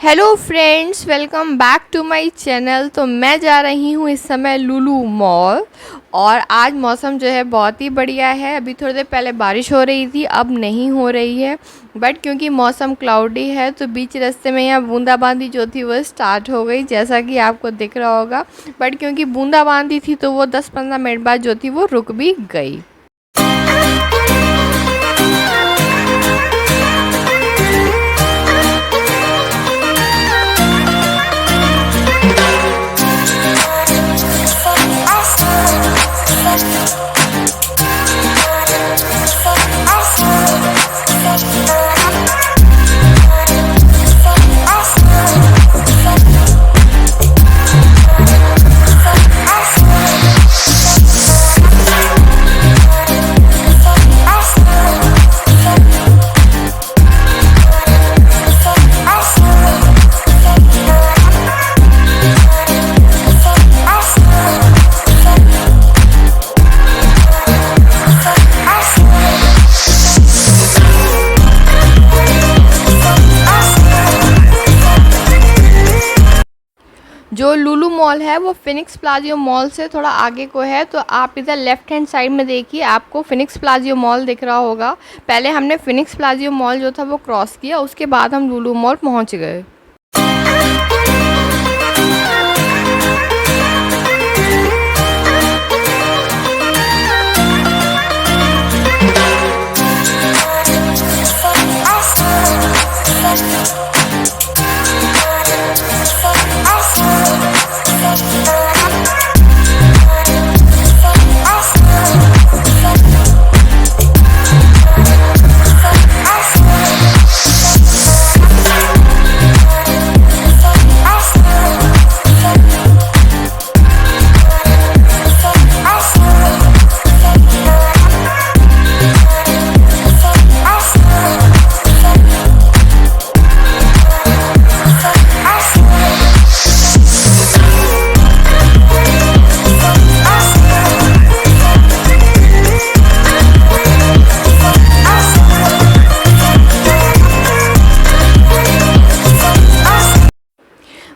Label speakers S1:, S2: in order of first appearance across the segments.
S1: Hello friends, welcome back to my channel. तो मैं जा रही हूँ इस समय लुलु मॉल और आज मौसम जो है बहुत ही बढ़िया है। अभी थोड़ी देर पहले बारिश हो रही थी, अब नहीं हो रही है, बट क्योंकि मौसम क्लाउडी है तो बीच रास्ते में यहाँ बूंदाबांदी जो थी वो स्टार्ट हो गई, जैसा कि आपको दिख रहा होगा। बट क्योंकि बूंदाबांदी थी तो वो 10-15 मिनट बाद जो थी वो रुक भी गई। जो लुलु मॉल है वो फिनिक्स प्लाजियो मॉल से थोड़ा आगे को है, तो आप इधर लेफ्ट हैंड साइड में देखिए, आपको फिनिक्स प्लाजियो मॉल दिख रहा होगा। पहले हमने फिनिक्स प्लाजियो मॉल जो था वो क्रॉस किया, उसके बाद हम लुलु मॉल पहुंच गए।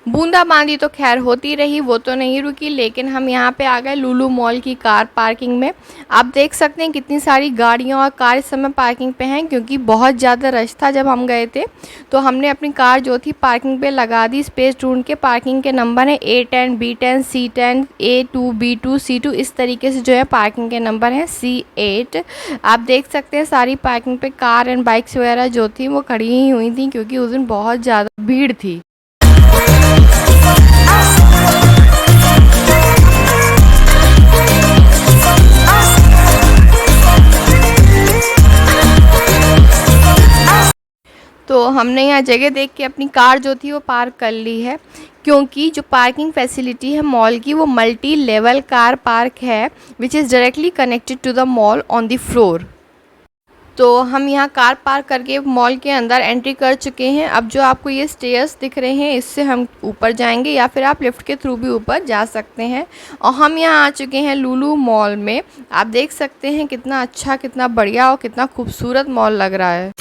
S1: बूंदाबांदी तो खैर होती रही, वो तो नहीं रुकी, लेकिन हम यहाँ पे आ गए लुलु मॉल की कार पार्किंग में। आप देख सकते हैं कितनी सारी गाड़ियाँ और कार इस समय पार्किंग पे हैं, क्योंकि बहुत ज़्यादा रश था जब हम गए थे। तो हमने अपनी कार जो थी पार्किंग पे लगा दी, स्पेस ढूंढ के। पार्किंग के नंबर हैं A10, B10, C10, A2, B2, C2, इस तरीके से जो है पार्किंग के नंबर हैं C8। आप देख सकते हैं सारी पार्किंग पे कार एंड बाइक्स वगैरह जो थी वो खड़ी ही हुई थी, क्योंकि उस दिन बहुत ज़्यादा भीड़ थी। तो हमने यहाँ जगह देख के अपनी कार जो थी वो पार्क कर ली है, क्योंकि जो पार्किंग फैसिलिटी है मॉल की वो मल्टी लेवल कार पार्क है, which is directly connected to the mall on the floor. तो हम यहाँ कार पार्क करके मॉल के अंदर एंट्री कर चुके हैं। अब जो आपको ये स्टेयर्स दिख रहे हैं, इससे हम ऊपर जाएंगे, या फिर आप लिफ्ट के थ्रू भी ऊपर जा सकते हैं। और हम यहाँ आ चुके हैं लुलु मॉल में। आप देख सकते हैं कितना अच्छा, कितना बढ़िया और कितना खूबसूरत मॉल लग रहा है।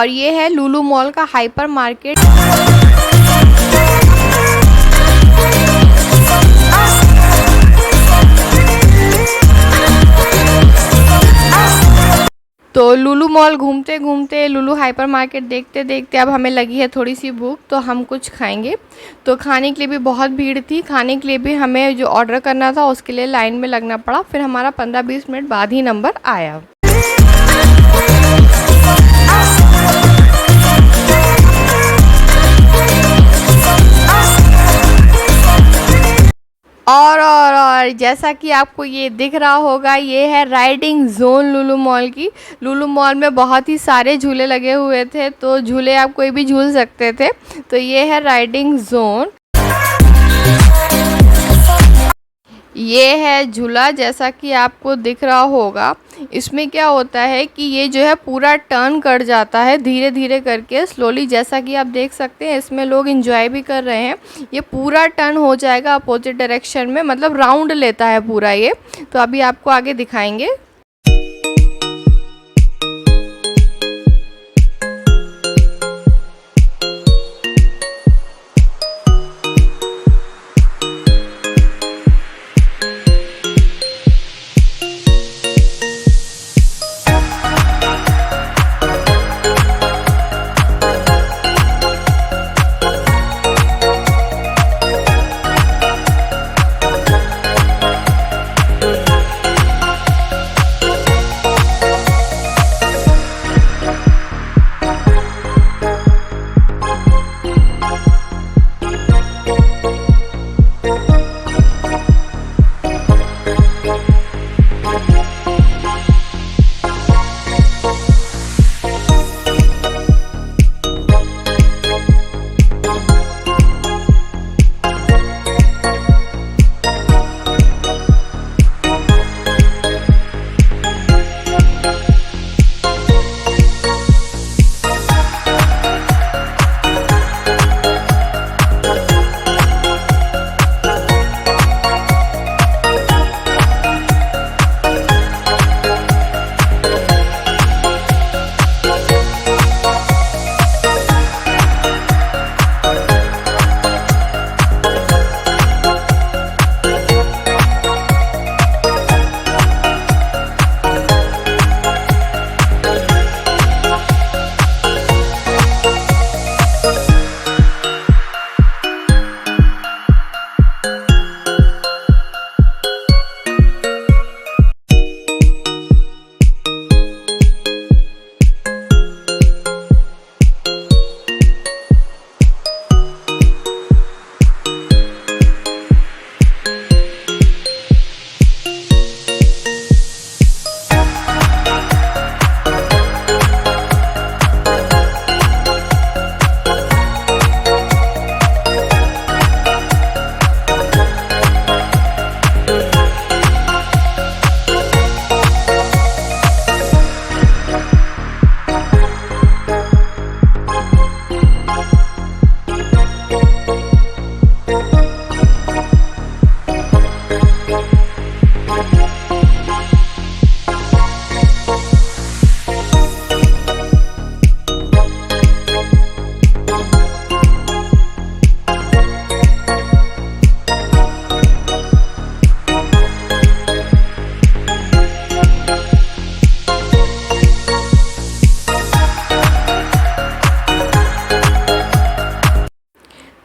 S1: और ये है लुलु मॉल का हाइपर मार्केट। तो लुलु मॉल घूमते घूमते, लुलु हाइपर मार्केट देखते देखते अब हमें लगी है थोड़ी सी भूख, तो हम कुछ खाएंगे। तो खाने के लिए भी बहुत भीड़ थी, खाने के लिए भी हमें जो ऑर्डर करना था उसके लिए लाइन में लगना पड़ा। फिर हमारा 15-20 मिनट बाद ही नंबर आया। और जैसा कि आपको ये दिख रहा होगा, ये है राइडिंग जोन लुलु मॉल की। लुलु मॉल में बहुत ही सारे झूले लगे हुए थे, तो झूले आप कोई भी झूल सकते थे। तो ये है राइडिंग जोन। ये है झूला, जैसा कि आपको दिख रहा होगा। इसमें क्या होता है कि ये जो है पूरा टर्न कर जाता है धीरे धीरे करके, स्लोली, जैसा कि आप देख सकते हैं। इसमें लोग एंजॉय भी कर रहे हैं। ये पूरा टर्न हो जाएगा अपोजिट डायरेक्शन में, मतलब राउंड लेता है पूरा ये। तो अभी आपको आगे दिखाएंगे।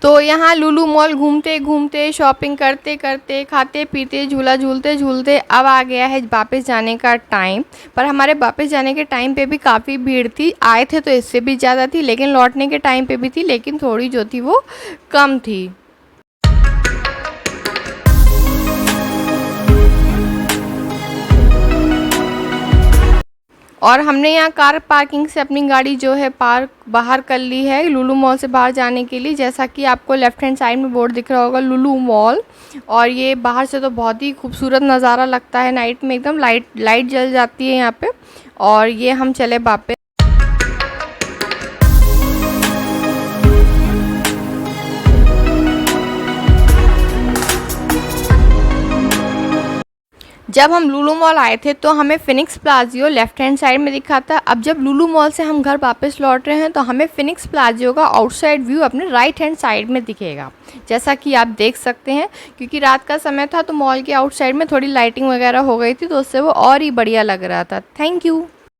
S1: तो यहाँ लुलु मॉल घूमते घूमते, शॉपिंग करते करते, खाते पीते, झूला झूलते झूलते अब आ गया है वापस जाने का टाइम। पर हमारे वापस जाने के टाइम पे भी काफ़ी भीड़ थी। आए थे तो इससे भी ज़्यादा थी, लेकिन लौटने के टाइम पे भी थी, लेकिन थोड़ी जो थी वो कम थी। और हमने यहाँ कार पार्किंग से अपनी गाड़ी जो है पार्क बाहर कर ली है लुलु मॉल से बाहर जाने के लिए। जैसा कि आपको लेफ़्ट हैंड साइड में बोर्ड दिख रहा होगा लुलु मॉल। और ये बाहर से तो बहुत ही खूबसूरत नज़ारा लगता है, नाइट में एकदम लाइट जल जाती है यहाँ पे। और ये हम चले वापस। जब हम लुलु मॉल आए थे तो हमें फिनिक्स प्लाजियो लेफ्ट हैंड साइड में दिखा था। अब जब लुलु मॉल से हम घर वापस लौट रहे हैं तो हमें फिनिक्स प्लाजियो का आउटसाइड व्यू अपने राइट हैंड साइड में दिखेगा, जैसा कि आप देख सकते हैं। क्योंकि रात का समय था तो मॉल के आउटसाइड में थोड़ी लाइटिंग वगैरह हो गई थी, तो उससे वो और ही बढ़िया लग रहा था। Thank you.